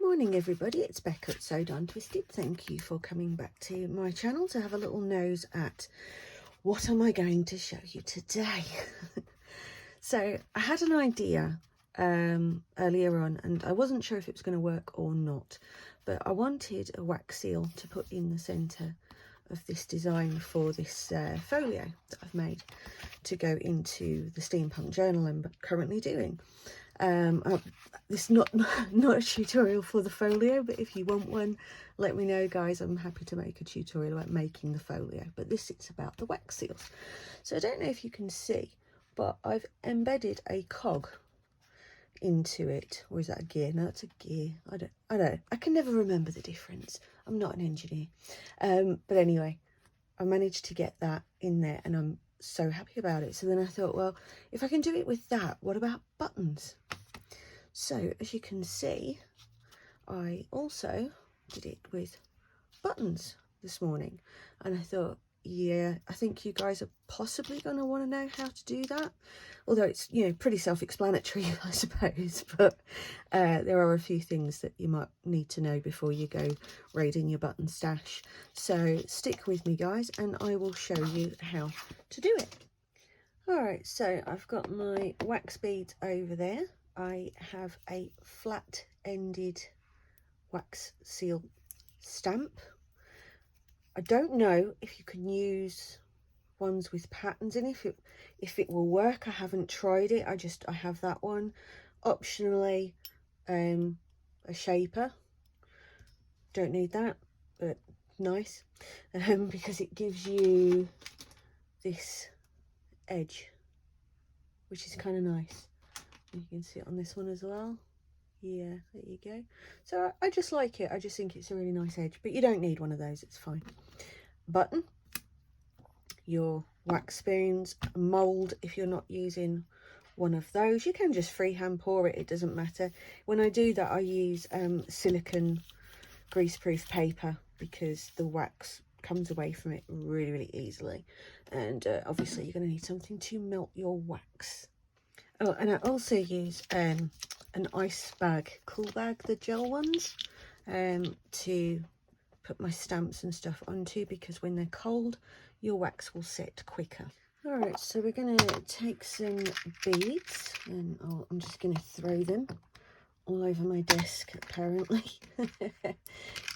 Morning everybody, it's Becca at Sewed On Twisted. Thank you for coming back to my channel to have a little nose at what am I going to show you today. So I had an idea earlier on and I wasn't sure if it was going to work or not, but I wanted a wax seal to put in the centre of this design for this folio that I've made to go into the steampunk journal I'm currently doing. This is not a tutorial for the folio, but if you want one, let me know, guys. I'm happy to make a tutorial about making the folio, but this is about the wax seals. So I don't know if you can see, but I've embedded a cog into it. Or is that a gear? No, it's a gear. I don't I can never remember the difference. I'm not an engineer. But anyway, I managed to get that in there and I'm so happy about it. So then I thought, well, if I can do it with that, what about buttons? So as you can see, I also did it with buttons this morning, and I thought, yeah, I think you guys are possibly going to want to know how to do that, although it's, you know, pretty self-explanatory, I suppose, but there are a few things that you might need to know before you go raiding your button stash. So stick with me, guys, and I will show you how to do it. All right, so I've got my wax beads over there. I have a flat-ended wax seal stamp. I don't know if you can use ones with patterns in it, if it will work. I haven't tried it. I have that one. Optionally, a shaper. Don't need that, but nice, because it gives you this edge, which is kind of nice. You can see it on this one as well. Yeah, there you go. So I just like it. I just think it's a really nice edge, but you don't need one of those, it's fine. Button, your wax spoons, mold if you're not using one of those. You can just freehand pour it, it doesn't matter. When I do that, I use silicone greaseproof paper because the wax comes away from it really easily. And obviously you're going to need something to melt your wax. Oh, and I also use an ice bag, cool bag, the gel ones, to put my stamps and stuff onto, because when they're cold, your wax will set quicker. All right, so we're going to take some beads, and I'm just going to throw them all over my desk, apparently.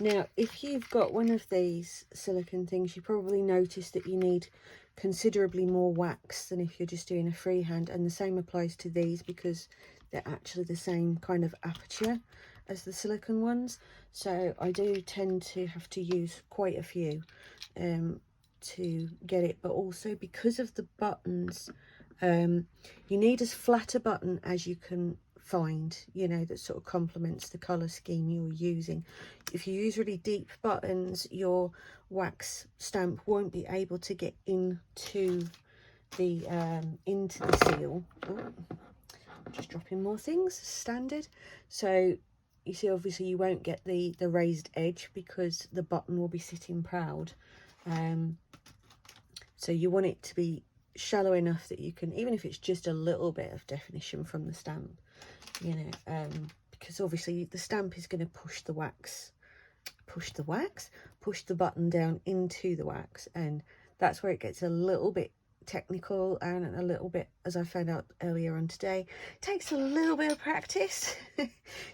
Now, if you've got one of these silicone things, you probably notice that you need considerably more wax than if you're just doing a freehand, and the same applies to these because they're actually the same kind of aperture as the silicone ones. So I do tend to have to use quite a few to get it, but also because of the buttons, you need as flat a button as you can find, you know, that sort of complements the color scheme you're using. If you use really deep buttons, your wax stamp won't be able to get into the seal. Oh, just dropping more things, standard. So you see, obviously you won't get the raised edge because the button will be sitting proud. So you want it to be shallow enough that you can, even if it's just a little bit of definition from the stamp, you know, because obviously the stamp is going to push the button down into the wax, and that's where it gets a little bit technical and a little bit, as I found out earlier on today, takes a little bit of practice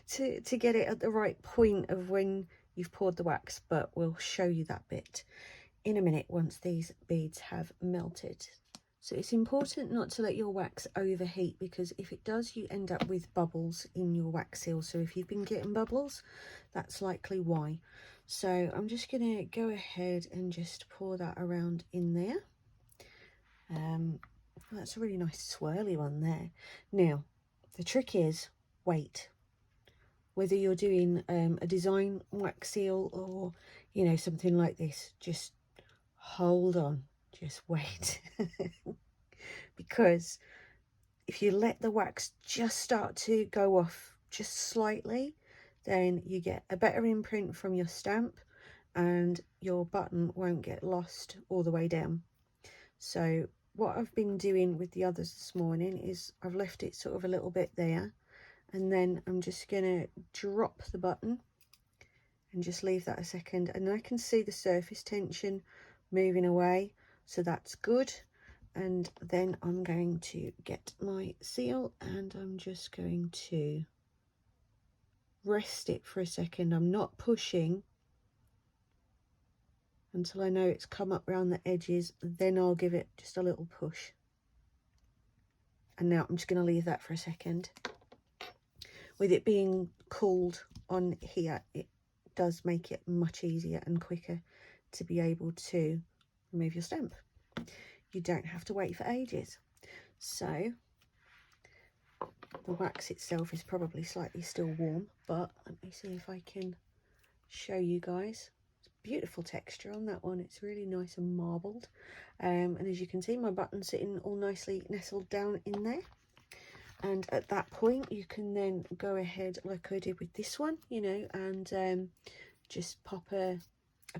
to get it at the right point of when you've poured the wax, but we'll show you that bit in a minute once these beads have melted. So it's important not to let your wax overheat, because if it does, you end up with bubbles in your wax seal. So if you've been getting bubbles, that's likely why. So I'm just going to go ahead and just pour that around in there. That's a really nice swirly one there. Now, the trick is wait. Whether you're doing a design wax seal or, you know, something like this, just hold on, just wait. Because if you let the wax just start to go off just slightly, then you get a better imprint from your stamp and your button won't get lost all the way down. So what I've been doing with the others this morning is I've left it sort of a little bit there, and then I'm just going to drop the button and just leave that a second, and I can see the surface tension moving away, so that's good. And then I'm going to get my seal and I'm just going to rest it for a second. I'm not pushing until I know it's come up around the edges, then I'll give it just a little push. And now I'm just going to leave that for a second. With it being cooled on here, it does make it much easier and quicker to be able to remove your stamp. You don't have to wait for ages. So the wax itself is probably slightly still warm, but let me see if I can show you guys. It's beautiful texture on that one. It's really nice and marbled. And as you can see, my button's sitting all nicely nestled down in there. And at that point, you can then go ahead like I did with this one, you know, and just pop a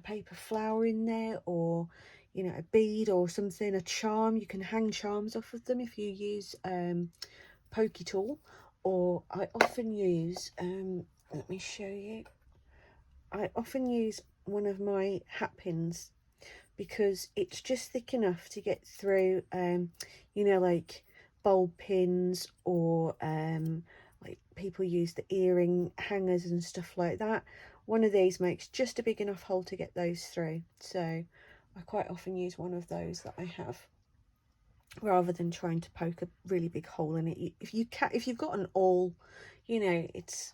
paper flower in there, or, you know, a bead or something, a charm. You can hang charms off of them if you use pokey tool, or I often use, let me show you, I often use one of my hat pins, because it's just thick enough to get through, you know, like bulb pins, or like people use the earring hangers and stuff like that. One of these makes just a big enough hole to get those through, so I quite often use one of those that I have, rather than trying to poke a really big hole in it. If you've got an awl, you know, it's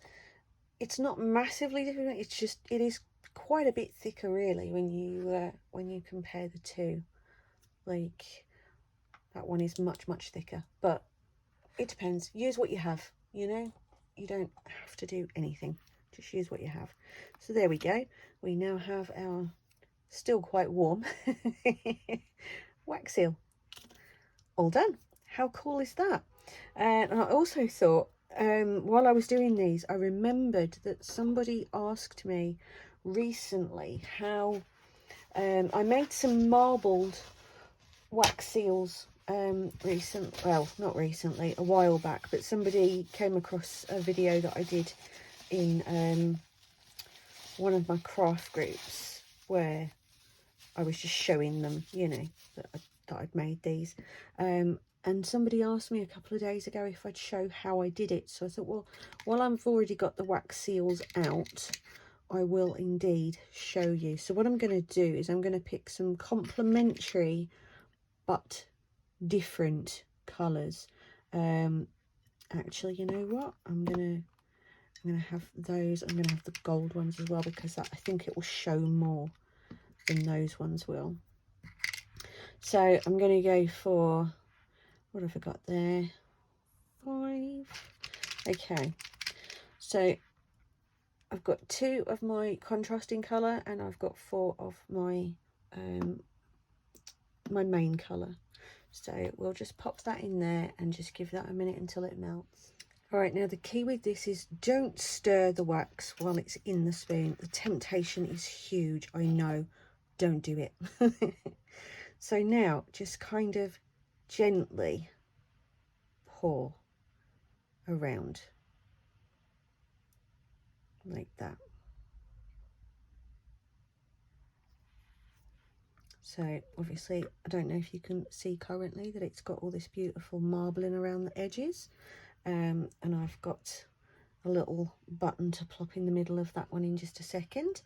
not massively different. It's just, it is quite a bit thicker really when you compare the two. Like, that one is much thicker, but it depends. Use what you have, you know, you don't have to do anything, just use what you have. So there we go, we now have our still quite warm wax seal all done. How cool is that? And I also thought, while I was doing these, I remembered that somebody asked me recently how I made some marbled wax seals not recently, a while back, but somebody came across a video that I did in one of my craft groups, where I was just showing them, you know, that I'd made these, and somebody asked me a couple of days ago if I'd show how I did it. So I thought, well, while I've already got the wax seals out, I will indeed show you. So what I'm going to do is I'm going to pick some complementary but different colours. Actually, you know what, I'm gonna have those. I'm gonna have the gold ones as well, because I think it will show more than those ones will. So I'm going to go for, what have I got there, 5. Okay, so I've got 2 of my contrasting colour, and I've got 4 of my my main colour. So we'll just pop that in there and just give that a minute until it melts. All right, now the key with this is don't stir the wax while it's in the spoon. The temptation is huge, I know, don't do it. So now just kind of gently pour around like that. So obviously, I don't know if you can see currently that it's got all this beautiful marbling around the edges, and I've got a little button to plop in the middle of that one in just a second.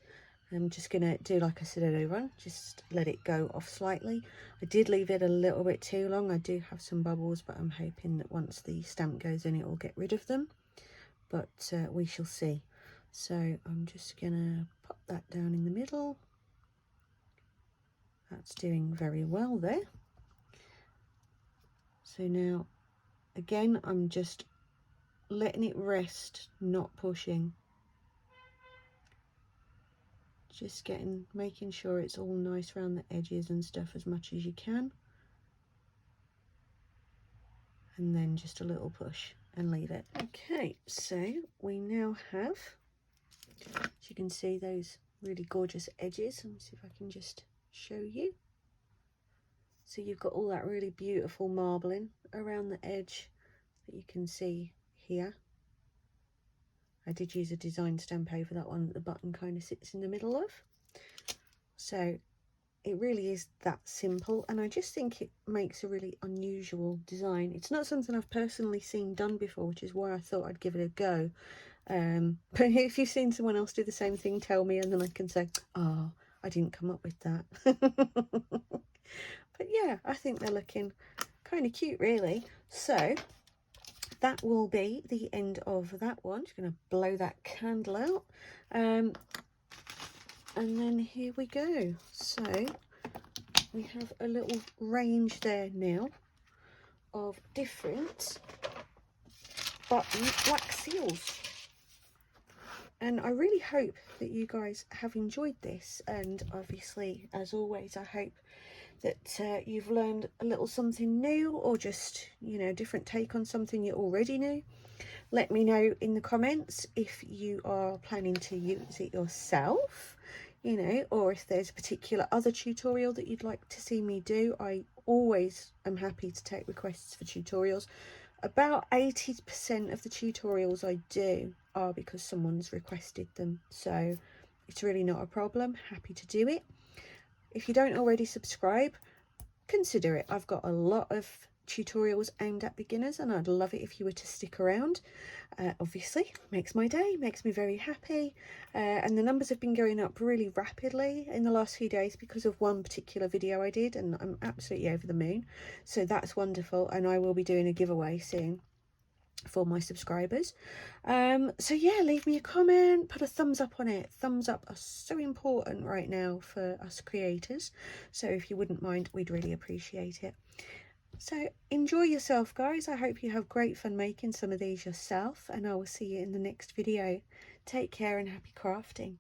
I'm just going to do like I said earlier on, just let it go off slightly. I did leave it a little bit too long. I do have some bubbles, but I'm hoping that once the stamp goes in, it will get rid of them. But we shall see. So I'm just going to pop that down in the middle. That's doing very well there. So now, again, I'm just letting it rest, not pushing. Just making sure it's all nice around the edges and stuff as much as you can. And then just a little push and leave it. Okay, so we now have, as you can see, those really gorgeous edges. Let me see if I can just show you. So you've got all that really beautiful marbling around the edge that you can see here. I did use a design Stampo for that one that the button kind of sits in the middle of. So it really is that simple, and I just think it makes a really unusual design. It's not something I've personally seen done before, which is why I thought I'd give it a go. But if you've seen someone else do the same thing, tell me, and then I can say, oh, I didn't come up with that. But yeah, I think they're looking kind of cute, really. So that will be the end of that one. Just going to blow that candle out. And then here we go. So we have a little range there now of different button wax seals. And I really hope that you guys have enjoyed this, and obviously, as always, I hope that you've learned a little something new, or just, you know, different take on something you already knew. Let me know in the comments if you are planning to use it yourself, you know, or if there's a particular other tutorial that you'd like to see me do. I always am happy to take requests for tutorials. About 80% of the tutorials I do are because someone's requested them, so it's really not a problem. Happy to do it. If you don't already subscribe, consider it. I've got a lot of tutorials aimed at beginners, and I'd love it if you were to stick around. Obviously, makes my day, makes me very happy, and the numbers have been going up really rapidly in the last few days because of one particular video I did, and I'm absolutely over the moon. So that's wonderful, and I will be doing a giveaway soon for my subscribers. So yeah, leave me a comment, put a thumbs up on it. Thumbs up are so important right now for us creators, so if you wouldn't mind, we'd really appreciate it. So enjoy yourself, guys. I hope you have great fun making some of these yourself, and I will see you in the next video. Take care and happy crafting.